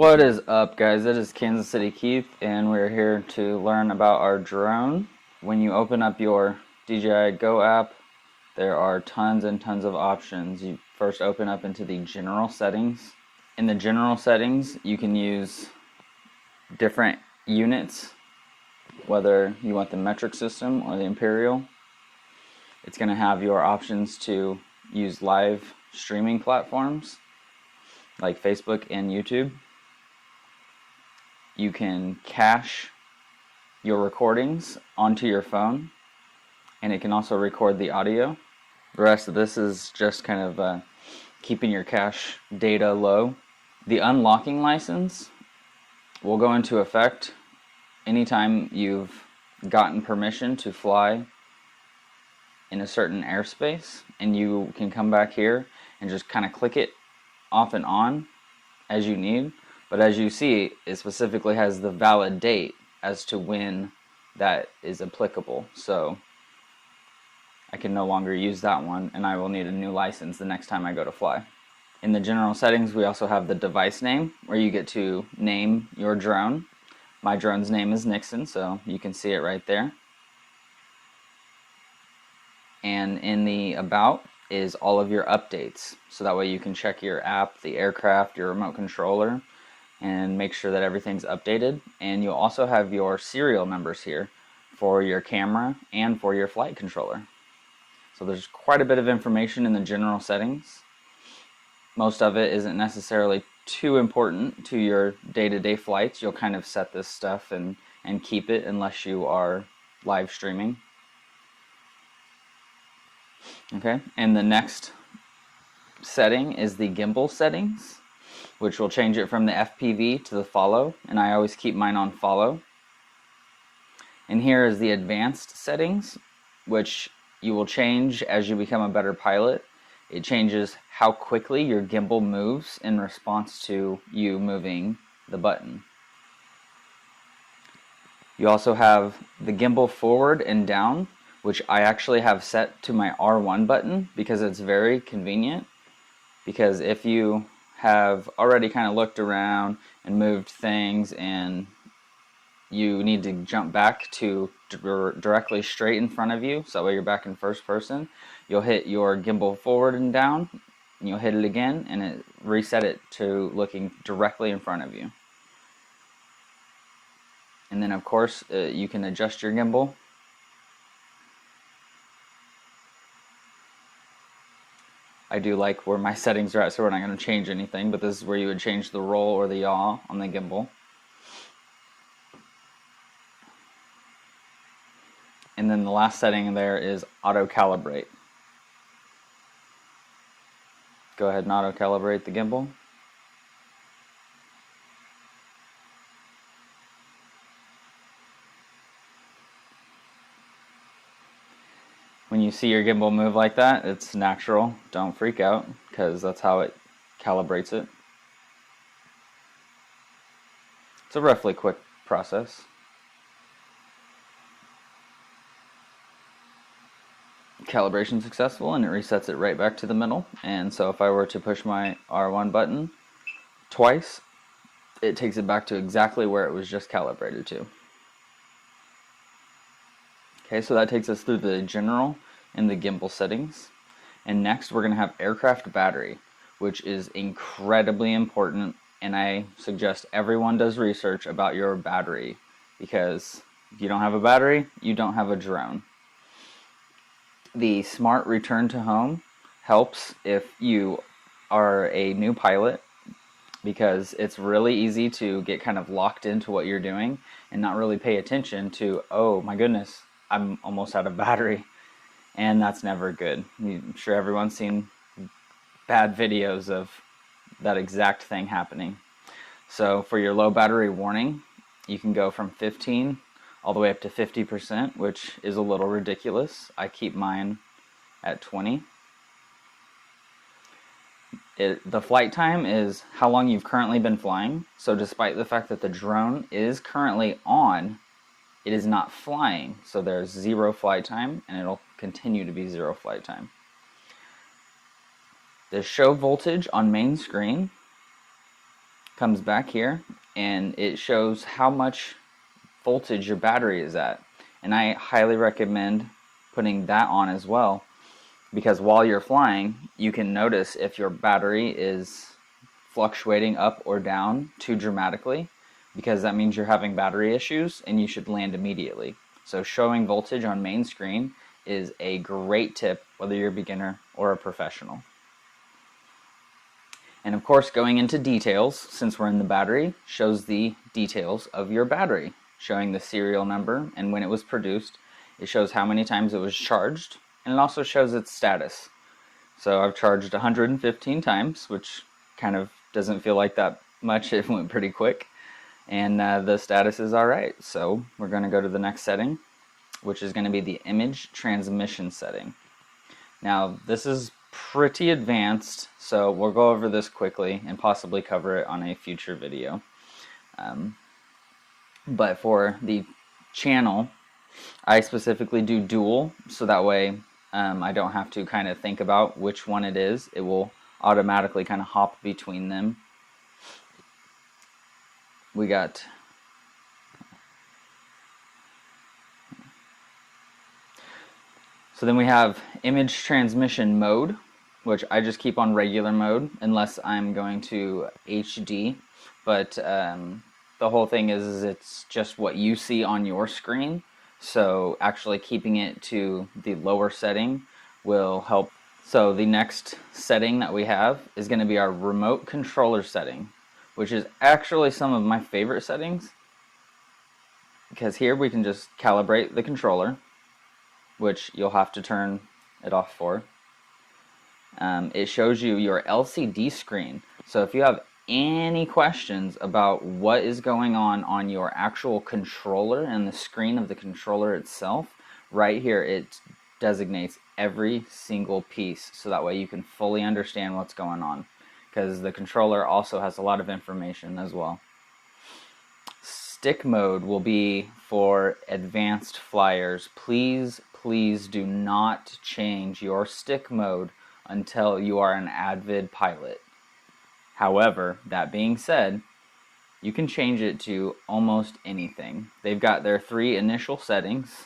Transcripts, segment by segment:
What is up, guys? It is Kansas City Keith, and we're here to learn about our drone. When you open up your DJI Go app, there are tons and tons of options. You first open up into the general settings. In the general settings, you can use different units, whether you want the metric system or the imperial. It's going to have your options to use live streaming platforms like Facebook and YouTube. You can cache your recordings onto your phone, and it can also record the audio. The rest of this is just kind of keeping your cache data low. The unlocking license will go into effect anytime you've gotten permission to fly in a certain airspace, and you can come back here and just kind of click it off and on as you need. But as you see, it specifically has the valid date as to when that is applicable. So I can no longer use that one, and I will need a new license the next time I go to fly. In the general settings, we also have the device name, where you get to name your drone. My drone's name is Nixon, so you can see it right there. And in the about is all of your updates, so that way you can check your app, the aircraft, your remote controller, and make sure that everything's updated. And you'll also have your serial numbers here for your camera and for your flight controller. So there's quite a bit of information in the general settings. Most of it isn't necessarily too important to your day-to-day flights. You'll kind of set this stuff and keep it unless you are live streaming. Okay, and the next setting is the gimbal settings, which will change it from the FPV to the follow, and I always keep mine on follow. And here is the advanced settings, which you will change as you become a better pilot. It changes how quickly your gimbal moves in response to you moving the button. You also have the gimbal forward and down, which I actually have set to my R1 button because it's very convenient. Because if you have already kind of looked around and moved things and you need to jump back to directly straight in front of you, so that way you're back in first person, you'll hit your gimbal forward and down, and you'll hit it again, and it reset it to looking directly in front of you. And then of course you can adjust your gimbal. I do like where my settings are at, so we're not going to change anything, but this is where you would change the roll or the yaw on the gimbal. And then the last setting there is auto calibrate. Go ahead and auto calibrate the gimbal. When you see your gimbal move like that, it's natural. Don't freak out, because that's how it calibrates it. It's a roughly quick process. Calibration successful, and it resets it right back to the middle. And so if I were to push my R1 button twice, it takes it back to exactly where it was just calibrated to. Okay, so that takes us through the general and the gimbal settings. And next we're going to have aircraft battery, which is incredibly important, and I suggest everyone does research about your battery, because if you don't have a battery, you don't have a drone. The smart return to home helps if you are a new pilot, because it's really easy to get kind of locked into what you're doing and not really pay attention to, oh my goodness, I'm almost out of battery. And that's never good. I'm sure everyone's seen bad videos of that exact thing happening. So for your low battery warning, you can go from 15 all the way up to 50%, which is a little ridiculous. I keep mine at 20. The flight time is how long you've currently been flying. So despite the fact that the drone is currently on, it is not flying, so there's 0 flight time, and it'll continue to be 0 flight time. The show voltage on main screen comes back here and it shows how much voltage your battery is at. And I highly recommend putting that on as well, because while you're flying, you can notice if your battery is fluctuating up or down too dramatically, because that means you're having battery issues and you should land immediately. So showing voltage on main screen is a great tip, whether you're a beginner or a professional. And of course, going into details, since we're in the battery, shows the details of your battery, showing the serial number and when it was produced. It shows how many times it was charged, and it also shows its status. So I've charged 115 times, which kind of doesn't feel like that much. It went pretty quick. And the status is alright. So we're going to go to the next setting, which is going to be the image transmission setting. Now, this is pretty advanced, so we'll go over this quickly and possibly cover it on a future video. But for the channel, I specifically do dual, so that way I don't have to kind of think about which one it is. It will automatically kind of hop between them. We got so then we have image transmission mode, which I just keep on regular mode unless I'm going to HD. But the whole thing is it's just what you see on your screen. So actually keeping it to the lower setting will help. So the next setting that we have is going to be our remote controller setting, which is actually some of my favorite settings, because here we can just calibrate the controller, which you'll have to turn it off for. It shows you your LCD screen. So if you have any questions about what is going on your actual controller and the screen of the controller itself, right here it designates every single piece, so that way you can fully understand what's going on, because the controller also has a lot of information as well. Stick mode will be for advanced flyers. Please do not change your stick mode until you are an avid pilot. However, that being said, you can change it to almost anything. They've got their 3 initial settings,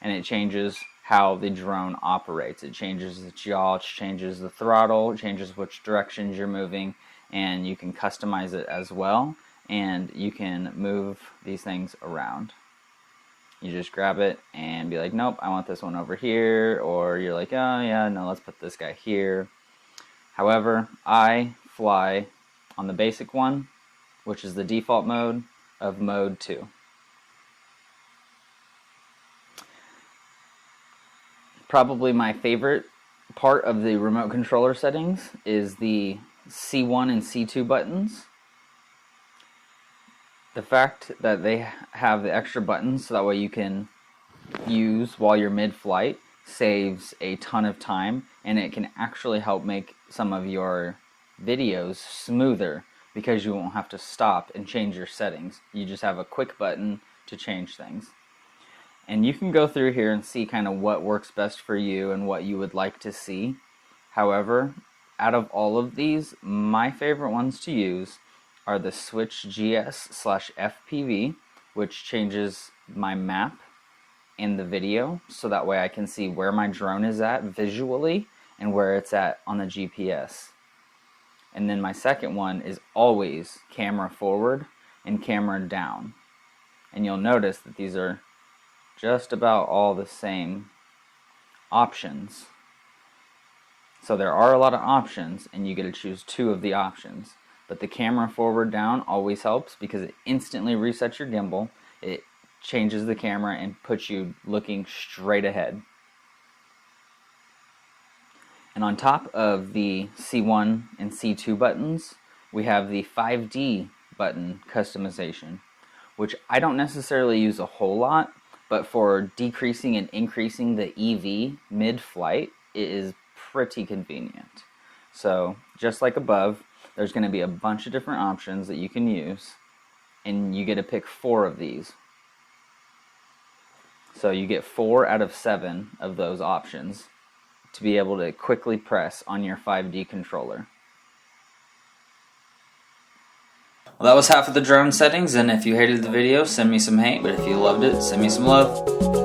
and it changes how the drone operates. It changes its yaw, it changes the throttle, it changes which directions you're moving, and you can customize it as well, and you can move these things around. You just grab it and be like, nope, I want this one over here, or you're like, oh yeah, no, let's put this guy here. However, I fly on the basic one, which is the default mode of mode 2. Probably my favorite part of the remote controller settings is the C1 and C2 buttons. The fact that they have the extra buttons so that way you can use while you're mid-flight saves a ton of time, and it can actually help make some of your videos smoother, because you won't have to stop and change your settings. You just have a quick button to change things. And you can go through here and see kind of what works best for you and what you would like to see. However, out of all of these, my favorite ones to use are the Switch GS/FPV, which changes my map in the video, so that way I can see where my drone is at visually and where it's at on the GPS. And then my second one is always camera forward and camera down. And you'll notice that these are just about all the same options. So there are a lot of options, and you get to choose 2 of the options. But the camera forward down always helps, because it instantly resets your gimbal. It changes the camera and puts you looking straight ahead. And on top of the C1 and C2 buttons, we have the 5D button customization, which I don't necessarily use a whole lot, but for decreasing and increasing the EV mid-flight, it is pretty convenient. So just like above, there's going to be a bunch of different options that you can use, and you get to pick 4 of these. So you get 4 out of 7 of those options to be able to quickly press on your 5D controller. Well, that was half of the drone settings, and if you hated the video, send me some hate, but if you loved it, send me some love.